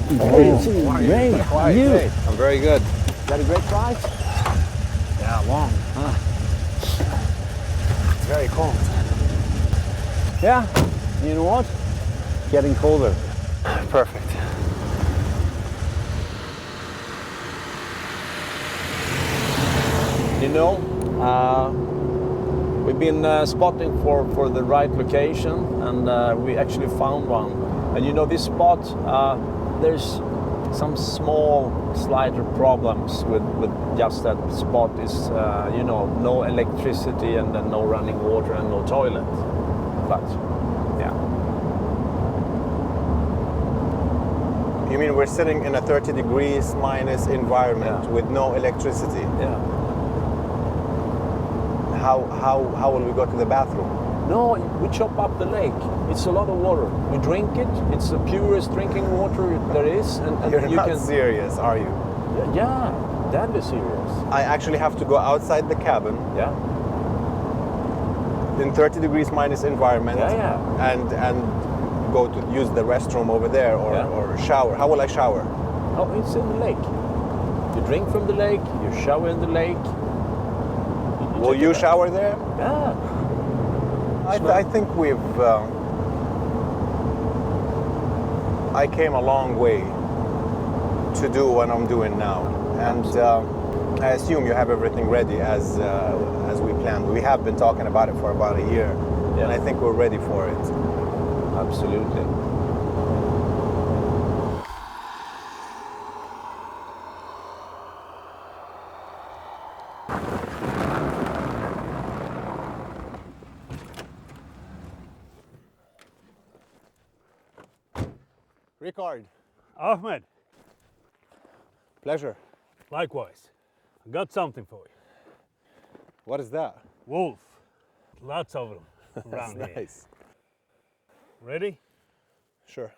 Great. Quite You? great. I'm very good. Got a great flight? Yeah, long. It's very cold. Yeah. You know what? Getting colder. Perfect. You know, we've been spotting for the right location, and we actually found one. And you know, this spot, there's some small slighter problems with just that spot is, you know, no electricity and then no running water and no toilet. But, yeah. You mean we're sitting in a 30 degrees minus environment with no electricity? Yeah. How will we go to the bathroom? No, we chop up the lake. It's a lot of water. We drink it. It's the purest drinking water there is. And You're you not can... serious, are you? Yeah, deadly serious. I actually have to go outside the cabin Yeah. in 30 degrees minus environment and go to use the restroom over there or shower. How will I shower? Oh, it's in the lake. You drink from the lake, you shower in the lake. Will you shower there? Yeah. I think we've... I came a long way to do what I'm doing now. And I assume you have everything ready as we planned. We have been talking about it for about a year. And I think we're ready for it. Absolutely. Ricard, Ahmed, pleasure. likewise. I got something for you. What is that? Wolf. Lots of them around That's here. nice. Ready? Sure.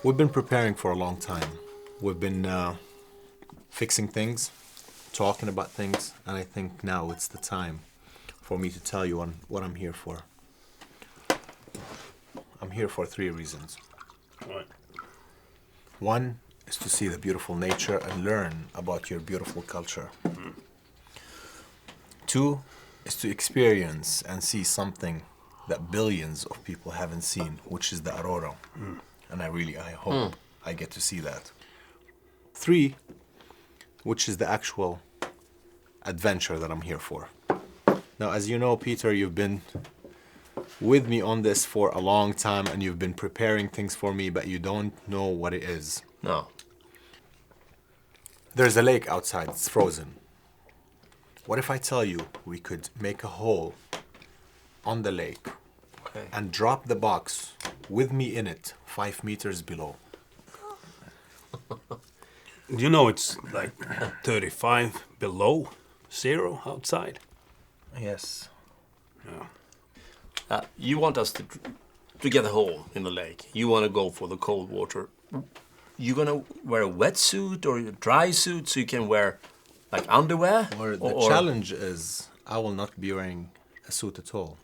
We've been preparing for a long time. We've been fixing things, talking about things, and I think now it's the time for me to tell you what I'm here for. I'm here for 3 reasons. Right. One is to see the beautiful nature and learn about your beautiful culture. 2 is to experience and see something that billions of people haven't seen, which is the aurora. And I hope I get to see that. 3, which is the actual adventure that I'm here for. Now, as you know, Peter, you've been with me on this for a long time and you've been preparing things for me, but you don't know what it is. No. There's a lake outside, it's frozen. What if I tell you we could make a hole on the lake and drop the box with me in it 5 meters below? You know it's like 35 below zero outside. Yes. Yeah. You want us to get a hole in the lake. You want to go for the cold water. You gonna wear a wetsuit or a dry suit so you can wear like underwear? Or the challenge is I will not be wearing a suit at all.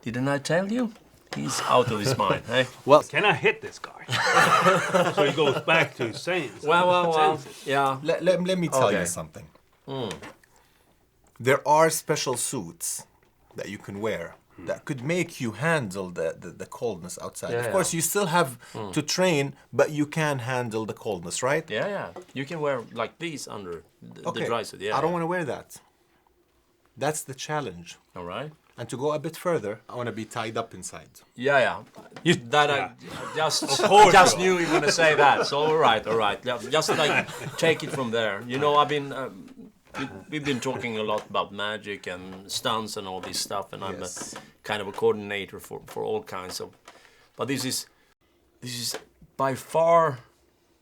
Didn't I tell you? He's out of his mind, eh? Well, Can I hit this guy? So he goes back to his senses. Well, yeah. let me tell Okay. you something. There are special suits that you can wear that could make you handle the coldness outside. Yeah, of course, you still have to train, but you can handle the coldness, right? Yeah. You can wear like these under the dry suit. Yeah. I don't want to wear that. That's the challenge. All right. And to go a bit further, I want to be tied up inside. Yeah. You, I just course just you knew you were gonna say that. So all right. Yeah, just like take it from there. You know, I've been we've been talking a lot about magic and stunts and all this stuff, and I'm Yes. a kind of a coordinator for all kinds of. But this is by far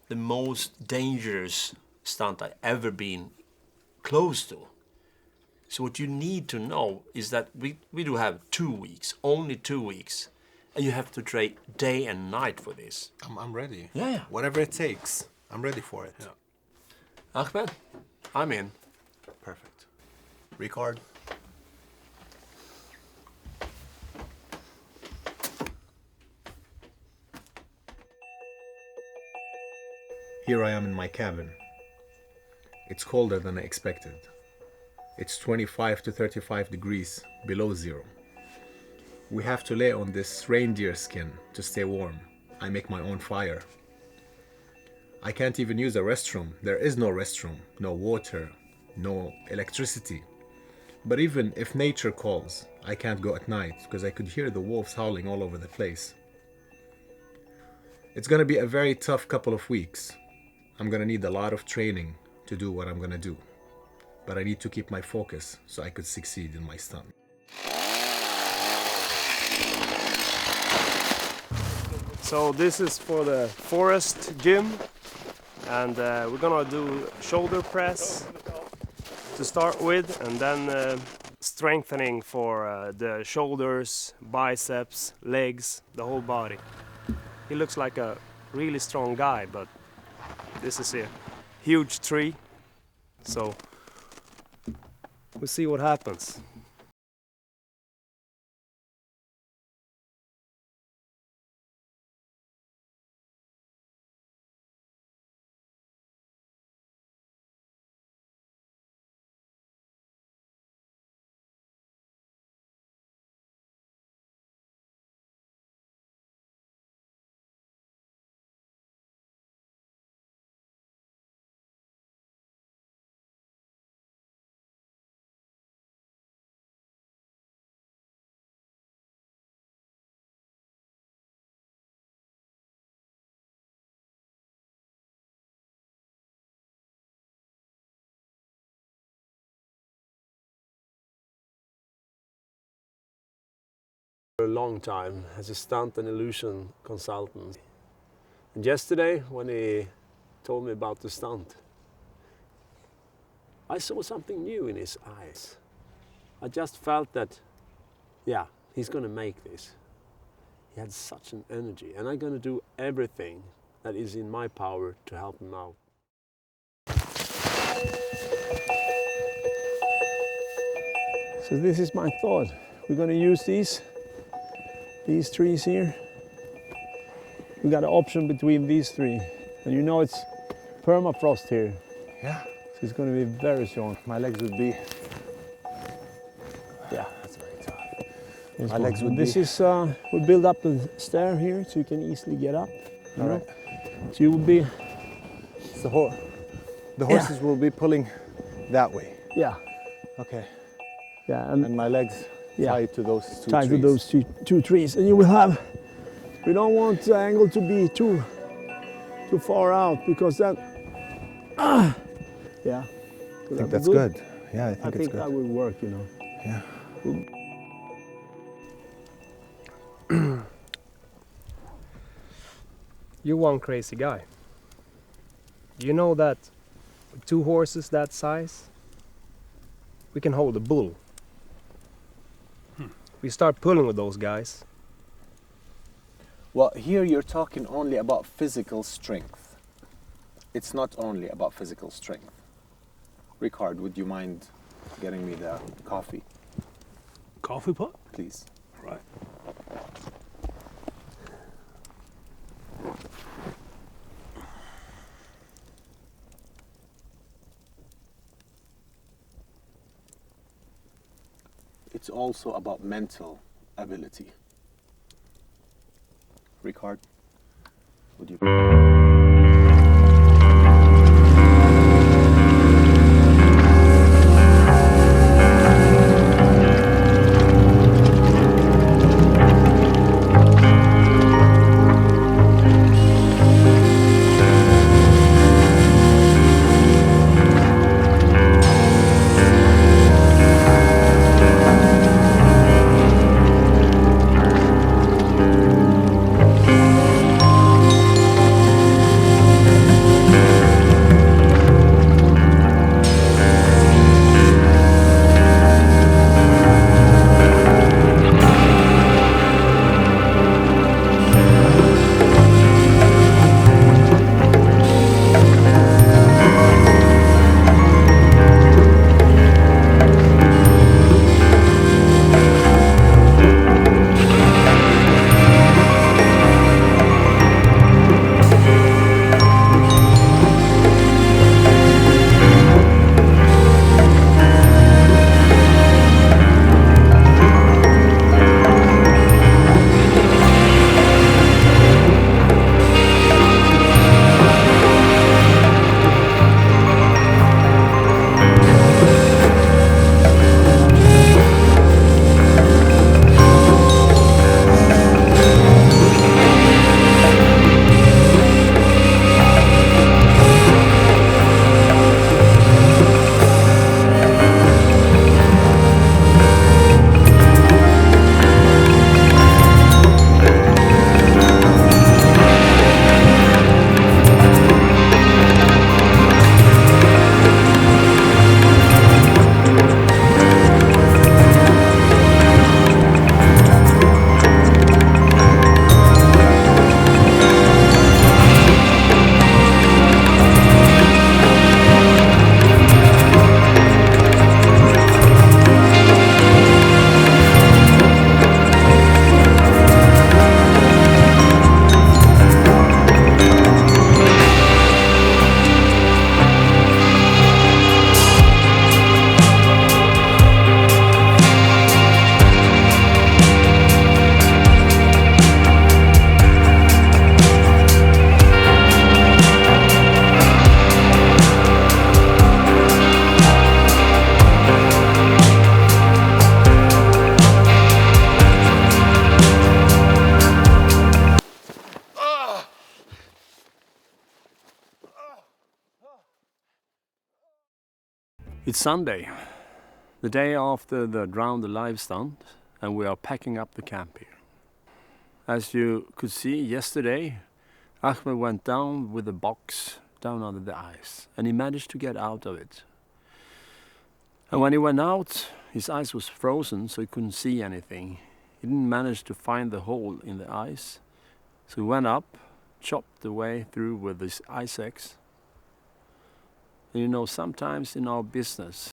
the most dangerous stunt I've ever been close to. So what you need to know is that we do have 2 weeks, only 2 weeks, and you have to train day and night for this. I'm ready. Yeah. Whatever it takes, I'm ready for it. Ahmed, I'm in. Perfect. Ricard? Here I am in my cabin. It's colder than I expected. It's 25 to 35 degrees below zero. We have to lay on this reindeer skin to stay warm. I make my own fire. I can't even use a restroom. There is no restroom, no water, no electricity. But even if nature calls, I can't go at night because I could hear the wolves howling all over the place. It's gonna be a very tough couple of weeks. I'm gonna need a lot of training to do what I'm gonna do. But I need to keep my focus so I could succeed in my stunt. So this is for the forest gym, and we're gonna do shoulder press to start with, and then strengthening for the shoulders, biceps, legs, the whole body. He looks like a really strong guy, but this is a huge tree, so we'll see what happens. For a long time as a stunt and illusion consultant. And yesterday, when he told me about the stunt, I saw something new in his eyes. I just felt that, yeah, he's gonna make this. He had such an energy, and I'm gonna do everything that is in my power to help him out. So this is my thought. We're gonna use these trees here. We got an option between these three, and you know it's permafrost here, Yeah, so it's going to be very strong. my legs would be. Yeah, That's very tough. this My legs would This be. is we build up the stair here, so you can easily get up. You All know? right. So you will be, It's the horses will be pulling that way. yeah, Okay. yeah, And my legs Yeah. tied to those two tied trees. to those two trees, and you will have. We don't want the angle to be too far out because that. Yeah. I think that's good. Yeah, I think I it's think good. that will work, you know. Yeah. You're one crazy guy. You know that with 2 horses that size, we can hold a bull. We start pulling with those guys. Well, here you're talking only about physical strength. It's not only about physical strength. Ricard, would you mind getting me the coffee, Coffee pot? please. Right. It's also about mental ability. Ricard, would you? It's Sunday, the day after the Drowned Alive stunt, and we are packing up the camp here. As you could see yesterday, Ahmed went down with a box down under the ice, and he managed to get out of it. And when he went out, his ice was frozen, so he couldn't see anything. He didn't manage to find the hole in the ice, so he went up, chopped the way through with his ice axe. And you know, sometimes in our business,